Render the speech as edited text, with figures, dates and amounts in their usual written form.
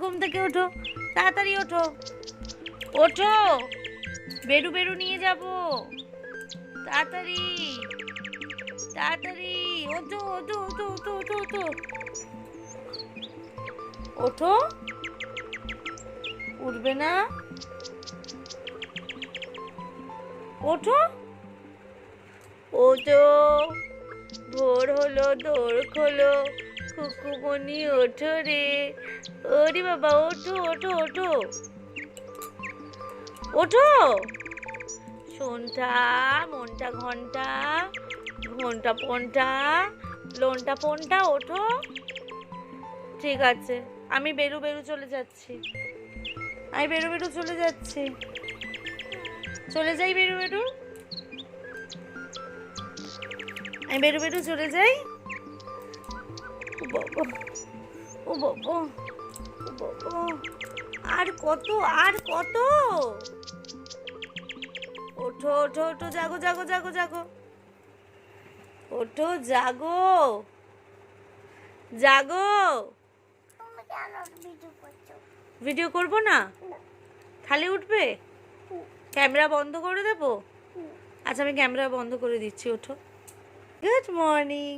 ঘুম থেকে ওঠো, তাড়াতাড়ি ওঠো, ওঠো, বেরু বেরু নিয়ে যাব, তাড়াতাড়ি তাড়াতাড়ি, ওঠো ওঠো ওঠো ওঠো ওঠো ওঠো, ওঠো, উঠবে না, ওঠো, ওঠো, ভোর হলো, দোর খোলো, খুকুমনি ওঠো রে, ওরে বাবা, ওঠো ওঠো ওঠো, ওঠো, শোনটা মনটা ঘন্টা, ঘন্টা পনটা, লোনটা পনটা, ওঠো। ঠিক আছে, আমি বেরু বেরু চলে যাচ্ছি, আমি বেরু বেরু চলে যাচ্ছি, চলে যাই বেরু বেরু, আমি বেরু বেরু চলে যাই। ও বাবা, ও বাবা, ও বাবা, আর কত, আর কত, ওঠো ওঠো ওঠো, জাগো জাগো জাগো জাগো, ওঠো, জাগো জাগো। ভিডিও করবো না, খালি উঠবে, ক্যামেরা বন্ধ করে দেবো। আচ্ছা, আমি ক্যামেরা বন্ধ করে দিচ্ছি, ওঠো। Good morning.